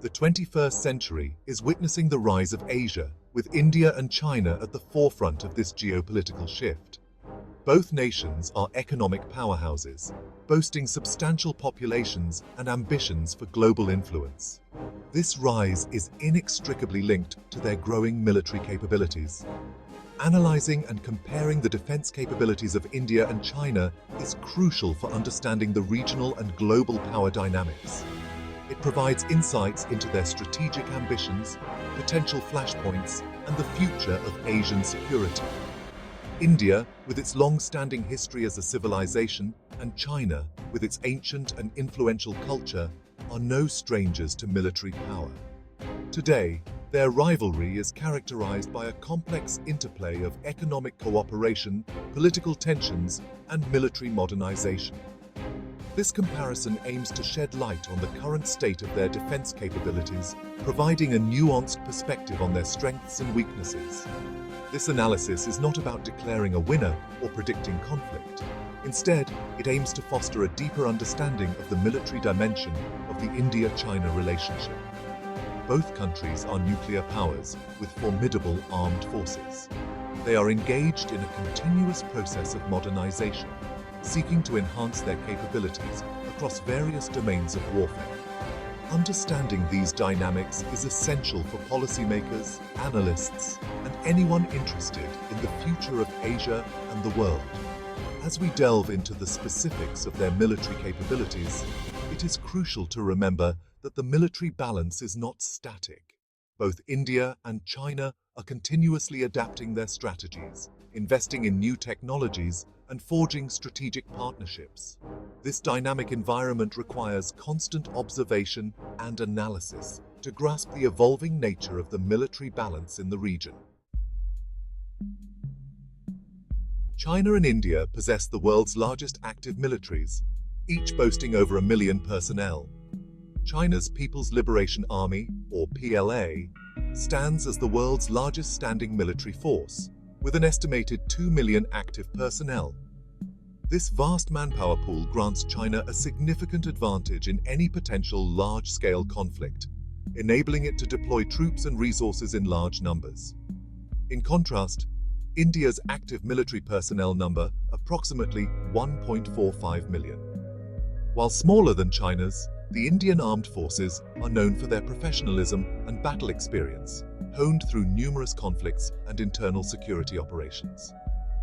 The 21st century is witnessing the rise of Asia, with India and China at the forefront of this geopolitical shift. Both nations are economic powerhouses, boasting substantial populations and ambitions for global influence. This rise is inextricably linked to their growing military capabilities. Analyzing and comparing the defense capabilities of India and China is crucial for understanding the regional and global power dynamics. It provides insights into their strategic ambitions, potential flashpoints, and the future of Asian security. India, with its long-standing history as a civilization, and China, with its ancient and influential culture, are no strangers to military power. Today, their rivalry is characterized by a complex interplay of economic cooperation, political tensions, and military modernization. This comparison aims to shed light on the current state of their defense capabilities, providing a nuanced perspective on their strengths and weaknesses. This analysis is not about declaring a winner or predicting conflict. Instead, it aims to foster a deeper understanding of the military dimension of the India-China relationship. Both countries are nuclear powers with formidable armed forces. They are engaged in a continuous process of modernization, seeking to enhance their capabilities across various domains of warfare. Understanding these dynamics is essential for policymakers, analysts, and anyone interested in the future of Asia and the world. As we delve into the specifics of their military capabilities, it is crucial to remember that the military balance is not static. Both India and China are continuously adapting their strategies, investing in new technologies, and forging strategic partnerships. This dynamic environment requires constant observation and analysis to grasp the evolving nature of the military balance in the region. China and India possess the world's largest active militaries, each boasting over 1 million personnel. China's People's Liberation Army, or PLA, stands as the world's largest standing military force, with an estimated 2 million active personnel. This vast manpower pool grants China a significant advantage in any potential large-scale conflict, enabling it to deploy troops and resources in large numbers. In contrast, India's active military personnel number approximately 1.45 million. While smaller than China's, the Indian armed forces are known for their professionalism and battle experience, honed through numerous conflicts and internal security operations.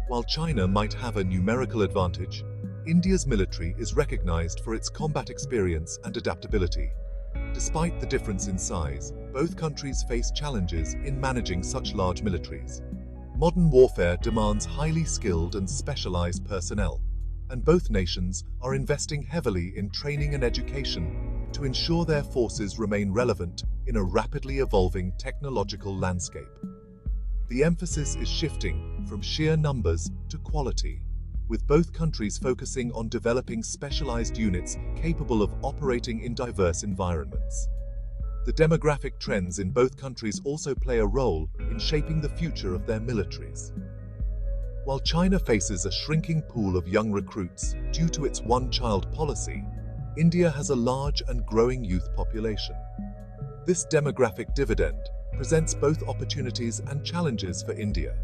While China might have a numerical advantage, India's military is recognized for its combat experience and adaptability. Despite the difference in size, both countries face challenges in managing such large militaries. Modern warfare demands highly skilled and specialized personnel, and both nations are investing heavily in training and education to ensure their forces remain relevant in a rapidly evolving technological landscape. The emphasis is shifting from sheer numbers to quality, with both countries focusing on developing specialized units capable of operating in diverse environments. The demographic trends in both countries also play a role in shaping the future of their militaries. While China faces a shrinking pool of young recruits due to its one-child policy, India has a large and growing youth population. This demographic dividend presents both opportunities and challenges for India,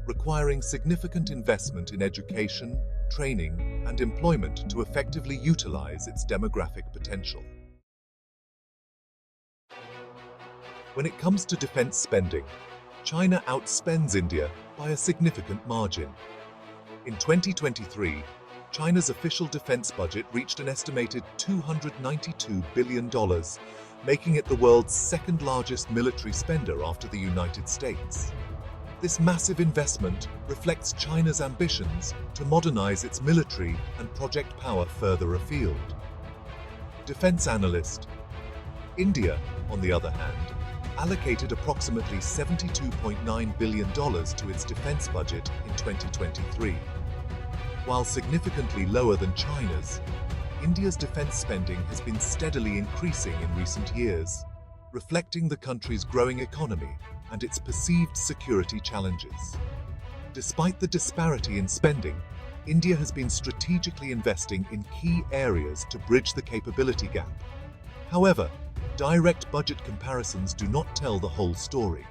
requiring significant investment in education, training, and employment to effectively utilize its demographic potential. When it comes to defense spending, China outspends India by a significant margin. In 2023, China's official defense budget reached an estimated $292 billion, making it the world's second largest military spender after the United States. This massive investment reflects China's ambitions to modernize its military and project power further afield. Defense analyst. India, on the other hand, allocated approximately $72.9 billion to its defense budget in 2023. While significantly lower than China's, India's defense spending has been steadily increasing in recent years, reflecting the country's growing economy and its perceived security challenges. Despite the disparity in spending, India has been strategically investing in key areas to bridge the capability gap. However, direct budget comparisons do not tell the whole story.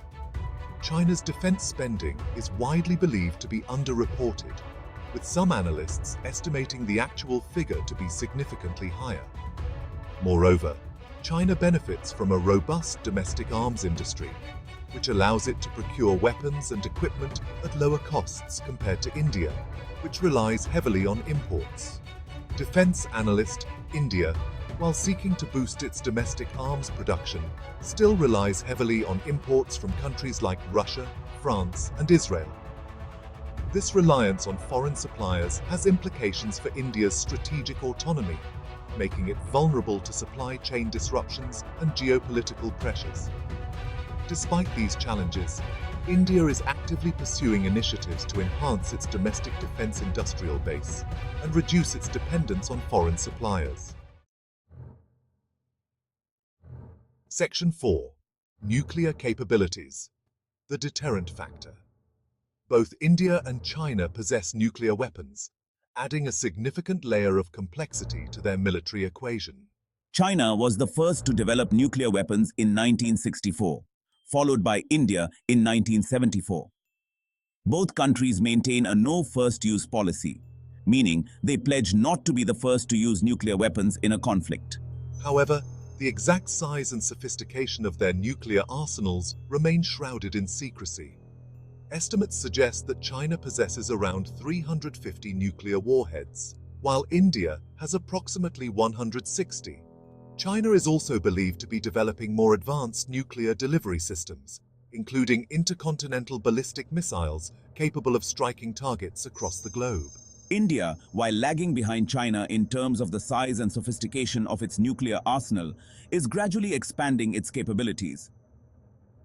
China's defense spending is widely believed to be underreported, with some analysts estimating the actual figure to be significantly higher. Moreover, China benefits from a robust domestic arms industry, which allows it to procure weapons and equipment at lower costs compared to India, which relies heavily on imports. Defense analyst India, while seeking to boost its domestic arms production, still relies heavily on imports from countries like Russia, France, and Israel. This reliance on foreign suppliers has implications for India's strategic autonomy, making it vulnerable to supply chain disruptions and geopolitical pressures. Despite these challenges, India is actively pursuing initiatives to enhance its domestic defense industrial base and reduce its dependence on foreign suppliers. Section 4. Nuclear capabilities. The deterrent factor. Both India and China possess nuclear weapons, adding a significant layer of complexity to their military equation. China was the first to develop nuclear weapons in 1964, followed by India in 1974. Both countries maintain a no first-use policy, meaning they pledge not to be the first to use nuclear weapons in a conflict. However, the exact size and sophistication of their nuclear arsenals remain shrouded in secrecy. Estimates suggest that China possesses around 350 nuclear warheads, while India has approximately 160. China is also believed to be developing more advanced nuclear delivery systems, including intercontinental ballistic missiles capable of striking targets across the globe. India, while lagging behind China in terms of the size and sophistication of its nuclear arsenal, is gradually expanding its capabilities.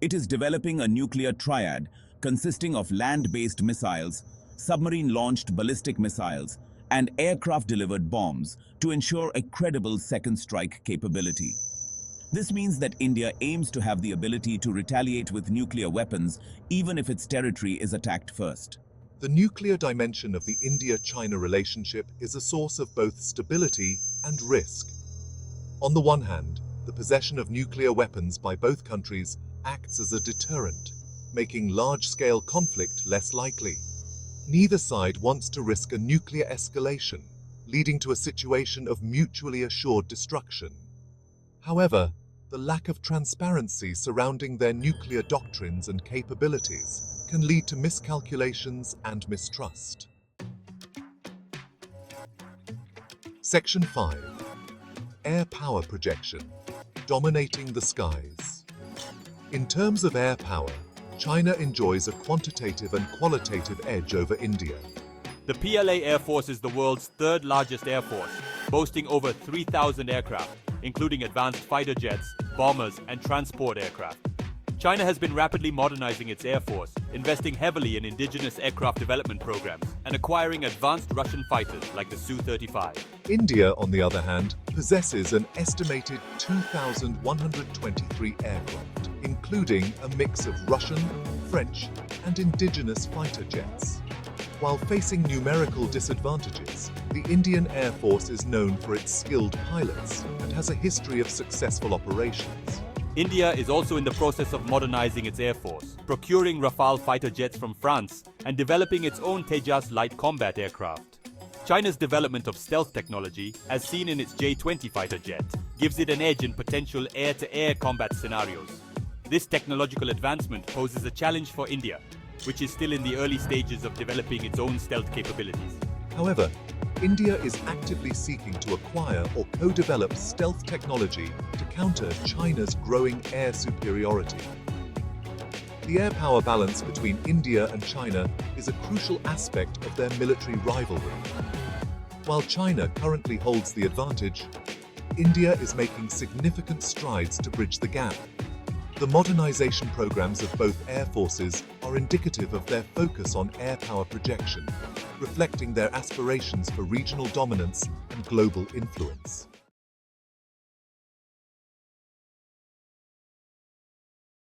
It is developing a nuclear triad consisting of land-based missiles, submarine-launched ballistic missiles, and aircraft-delivered bombs to ensure a credible second strike capability. This means that India aims to have the ability to retaliate with nuclear weapons even if its territory is attacked first. The nuclear dimension of the India-China relationship is a source of both stability and risk. On the one hand, the possession of nuclear weapons by both countries acts as a deterrent, making large-scale conflict less likely. Neither side wants to risk a nuclear escalation, leading to a situation of mutually assured destruction. However, the lack of transparency surrounding their nuclear doctrines and capabilities can lead to miscalculations and mistrust. Section 5. Air power projection. Dominating the skies. In terms of air power, China enjoys a quantitative and qualitative edge over India. The PLA Air Force is the world's third largest air force, boasting over 3,000 aircraft, including advanced fighter jets, bombers, and transport aircraft. China has been rapidly modernizing its air force, investing heavily in indigenous aircraft development programs, and acquiring advanced Russian fighters like the Su-35. India, on the other hand, possesses an estimated 2,123 aircraft, including a mix of Russian, French, and indigenous fighter jets. While facing numerical disadvantages, the Indian Air Force is known for its skilled pilots and has a history of successful operations. India is also in the process of modernizing its air force, procuring Rafale fighter jets from France and developing its own Tejas light combat aircraft. China's development of stealth technology, as seen in its J-20 fighter jet, gives it an edge in potential air-to-air combat scenarios. This technological advancement poses a challenge for India, which is still in the early stages of developing its own stealth capabilities. However, India is actively seeking to acquire or co-develop stealth technology to counter China's growing air superiority. The air power balance between India and China is a crucial aspect of their military rivalry. While China currently holds the advantage, India is making significant strides to bridge the gap. The modernization programs of both air forces are indicative of their focus on air power projection, reflecting their aspirations for regional dominance and global influence.